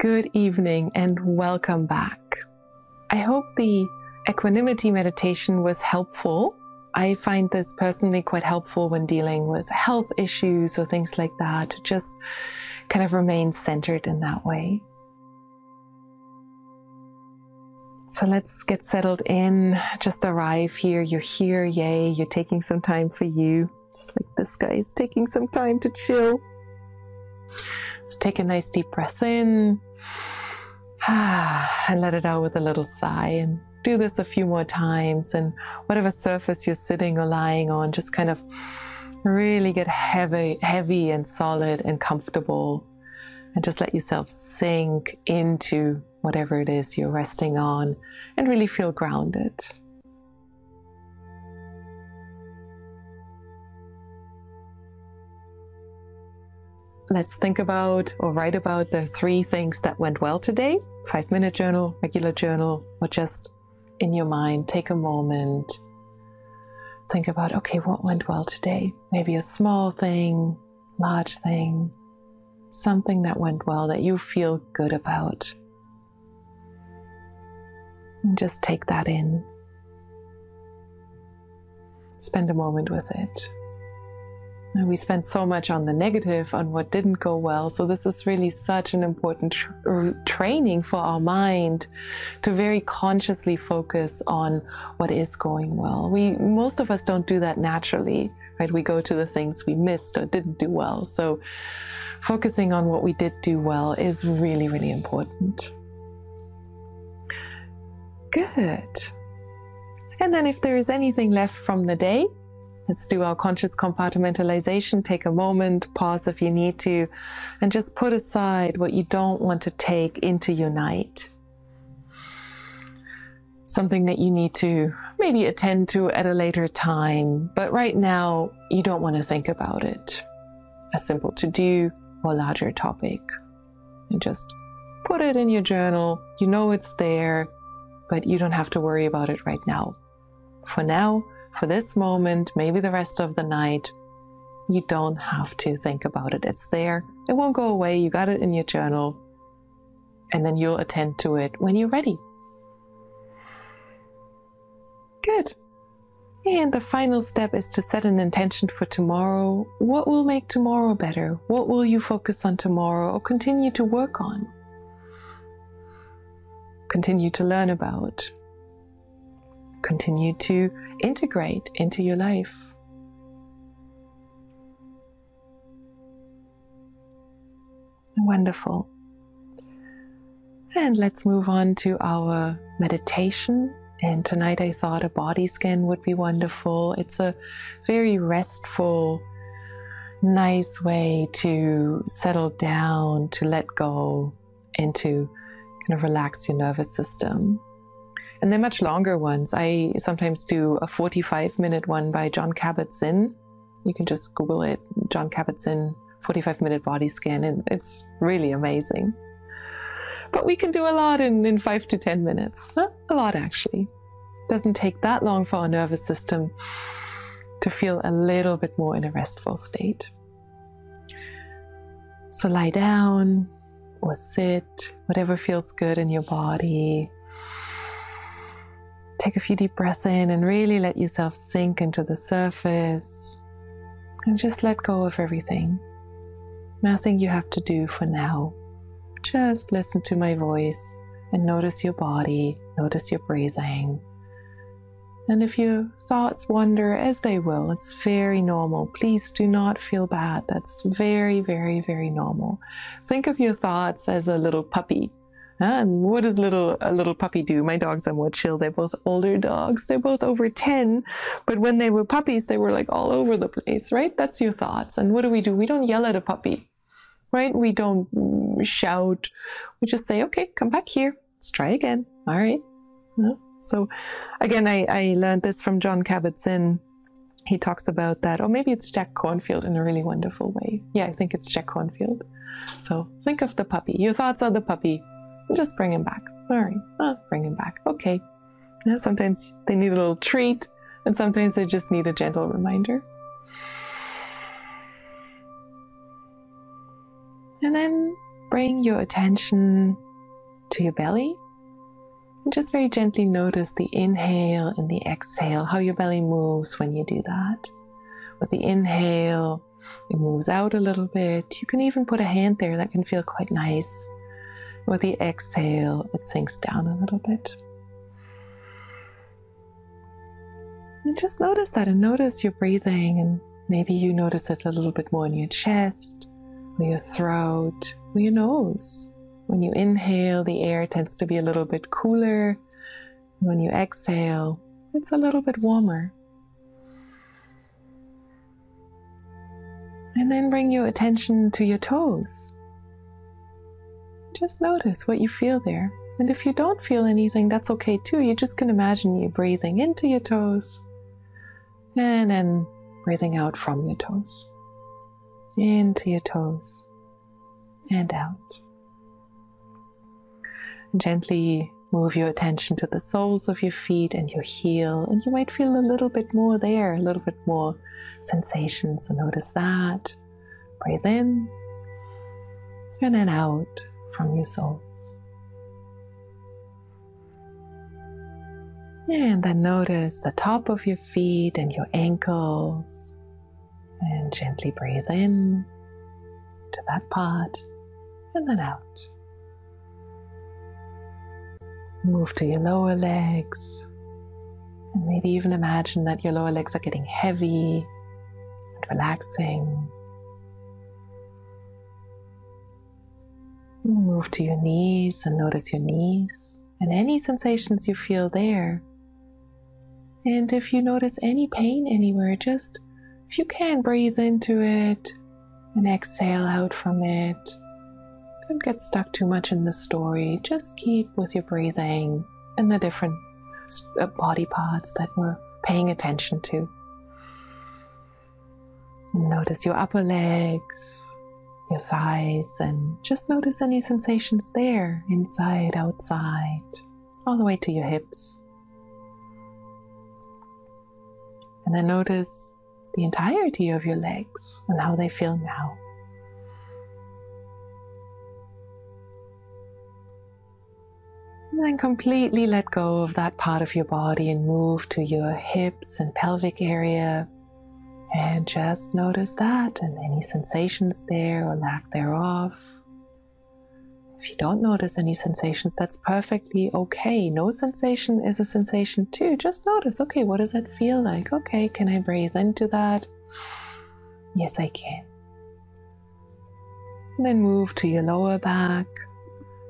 good evening and welcome back. I hope the equanimity meditation was helpful. I find this personally quite helpful when dealing with health issues or things like that, to just kind of remain centered in that way. So let's get settled in, just arrive here. You're here, yay, you're taking some time for you. Just like this guy is taking some time to chill. Let's take a nice deep breath in and let it out with a little sigh, and do this a few more times. And whatever surface you're sitting or lying on, just kind of really get heavy and solid and comfortable, and just let yourself sink into whatever it is you're resting on and really feel grounded. Let's think about or write about the 3 things that went well today. 5-minute journal, regular journal, or just in your mind, take a moment. Think about, okay, what went well today? Maybe a small thing, large thing, something that went well that you feel good about. And just take that in. Spend a moment with it. And we spend so much on the negative, on what didn't go well. So this is really such an important training for our mind to very consciously focus on what is going well. Most of us don't do that naturally, right? We go to the things we missed or didn't do well. So focusing on what we did do well is really, really important. Good. And then if there is anything left from the day, let's do our conscious compartmentalization. Take a moment, pause if you need to, and just put aside what you don't want to take into your night. Something that you need to maybe attend to at a later time, but right now you don't want to think about it. A simple to-do or larger topic. And just put it in your journal. You know it's there, but you don't have to worry about it right now. For now, for this moment, maybe the rest of the night, you don't have to think about it. It's there. It won't go away. You got it in your journal. And then you'll attend to it when you're ready. Good. And the final step is to set an intention for tomorrow. What will make tomorrow better? What will you focus on tomorrow or continue to work on? Continue to learn about. Continue to integrate into your life. Wonderful. And let's move on to our meditation. And tonight I thought a body scan would be wonderful. It's a very restful, nice way to settle down, to let go, and to kind of relax your nervous system. And they're much longer ones. I sometimes do a 45-minute one by Jon Kabat-Zinn. You can just Google it, Jon Kabat-Zinn 45-minute body scan, and it's really amazing. But we can do a lot in 5 to 10 minutes. A lot, actually. Doesn't take that long for our nervous system to feel a little bit more in a restful state. So lie down or sit, whatever feels good in your body. Take a few deep breaths in and really let yourself sink into the surface. And just let go of everything. Nothing you have to do for now. Just listen to my voice and notice your body, notice your breathing. And if your thoughts wander, as they will, it's very normal. Please do not feel bad. That's very, very, very normal. Think of your thoughts as a little puppy. And what does a little puppy do? My dogs are more chill. They're both older dogs. They're both over 10. But when they were puppies, they were like all over the place, right? That's your thoughts. And what do? We don't yell at a puppy, right? We don't shout. We just say, okay, come back here. Let's try again. All right. So again, I learned this from Jon Kabat-Zinn. He talks about that. Or maybe it's Jack Cornfield in a really wonderful way. Yeah, I think it's Jack Cornfield. So think of the puppy. Your thoughts are the puppy. Just bring him back. All right, bring him back. Okay. Now, sometimes they need a little treat, and sometimes they just need a gentle reminder. And then bring your attention to your belly. And just very gently notice the inhale and the exhale, how your belly moves when you do that. With the inhale, it moves out a little bit. You can even put a hand there, that can feel quite nice. With the exhale, it sinks down a little bit. And just notice that, and notice your breathing, and maybe you notice it a little bit more in your chest, or your throat, or your nose. When you inhale, the air tends to be a little bit cooler. When you exhale, it's a little bit warmer. And then bring your attention to your toes. Just notice what you feel there. And if you don't feel anything, that's okay too. You just can imagine you breathing into your toes and then breathing out from your toes. Into your toes and out. Gently move your attention to the soles of your feet and your heel, and you might feel a little bit more there, a little bit more sensation. So notice that. Breathe in and then out from your soles. And then notice the top of your feet and your ankles, and gently breathe in to that part and then out. Move to your lower legs, and maybe even imagine that your lower legs are getting heavy and relaxing. Move to your knees and notice your knees and any sensations you feel there. And if you notice any pain anywhere, just, if you can, breathe into it and exhale out from it. Don't get stuck too much in the story. Just keep with your breathing and the different body parts that we're paying attention to. Notice your upper legs, your thighs, and just notice any sensations there, inside, outside, all the way to your hips. And then notice the entirety of your legs and how they feel now. And then completely let go of that part of your body and move to your hips and pelvic area. And just notice that and any sensations there or lack thereof. If you don't notice any sensations, that's perfectly okay. No sensation is a sensation too. Just notice, okay, what does that feel like? Okay, can I breathe into that? Yes, I can. And then move to your lower back,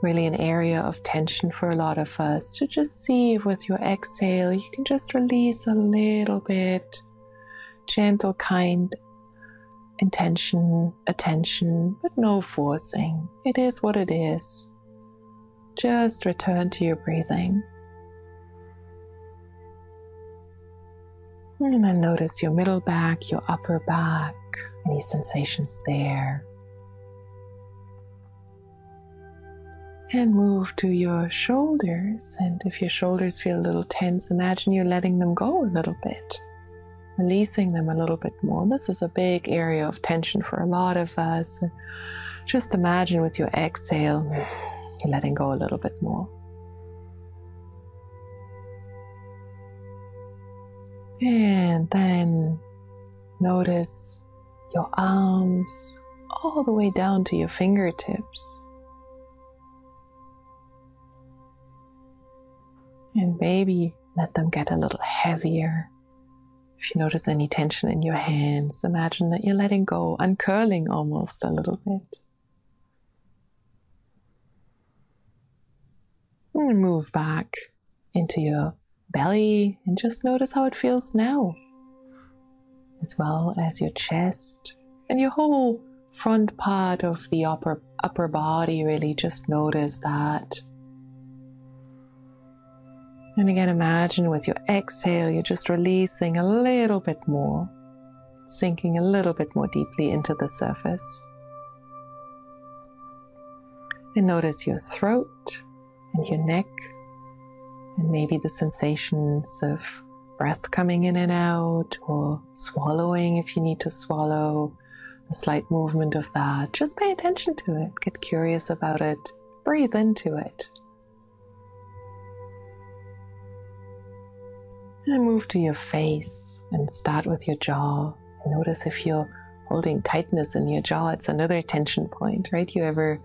really an area of tension for a lot of us. To just see if with your exhale, you can just release a little bit. Gentle, kind intention, attention, but no forcing. It is what it is. Just return to your breathing. And then notice your middle back, your upper back, any sensations there. And move to your shoulders. And if your shoulders feel a little tense, imagine you're letting them go a little bit. Releasing them a little bit more. This is a big area of tension for a lot of us. Just imagine with your exhale, you're letting go a little bit more. And then notice your arms all the way down to your fingertips. And maybe let them get a little heavier. If you notice any tension in your hands, imagine that you're letting go, uncurling almost a little bit. And move back into your belly and just notice how it feels now, as well as your chest and your whole front part of the upper body. Really just notice that. And again, imagine with your exhale, you're just releasing a little bit more, sinking a little bit more deeply into the surface. And notice your throat and your neck, and maybe the sensations of breath coming in and out, or swallowing if you need to swallow, a slight movement of that. Just pay attention to it. Get curious about it. Breathe into it. And move to your face and start with your jaw. Notice if you're holding tightness in your jaw. It's another tension point, right? You ever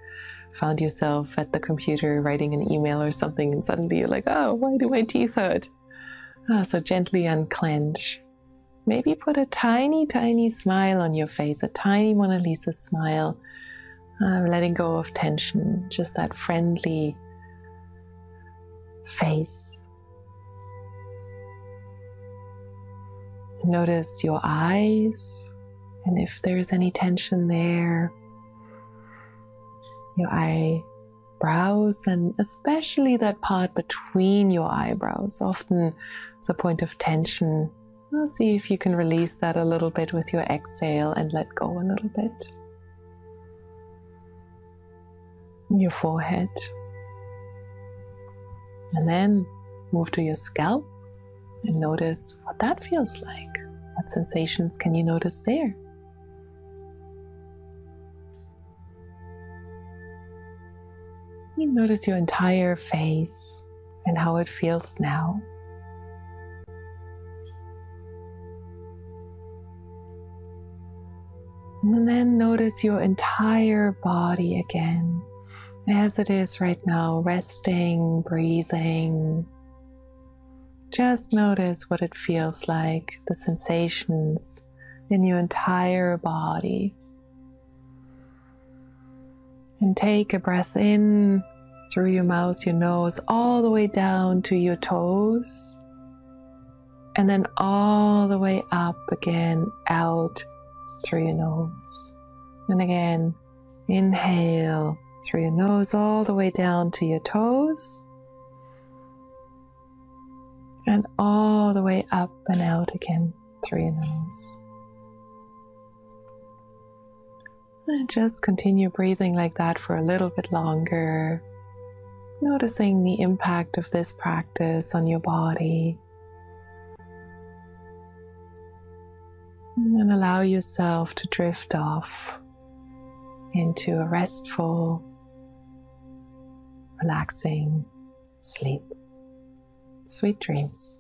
found yourself at the computer writing an email or something and suddenly you're like, oh, why do my teeth hurt? So gently unclench. Maybe put a tiny, tiny smile on your face, a tiny Mona Lisa smile, letting go of tension, just that friendly face. Notice your eyes, and if there's any tension there, your eyebrows, and especially that part between your eyebrows. Often it's a point of tension. Well, see if you can release that a little bit with your exhale and let go a little bit. Your forehead. And then move to your scalp and notice what that feels like. What sensations can you notice there? You notice your entire face and how it feels now. And then notice your entire body again, as it is right now, resting, breathing. Just notice what it feels like, the sensations in your entire body. And take a breath in through your mouth, your nose, all the way down to your toes. And then all the way up again, out through your nose. And again, inhale through your nose all the way down to your toes. And all the way up and out again through your nose. And just continue breathing like that for a little bit longer. Noticing the impact of this practice on your body. And allow yourself to drift off into a restful, relaxing sleep. Sweet dreams.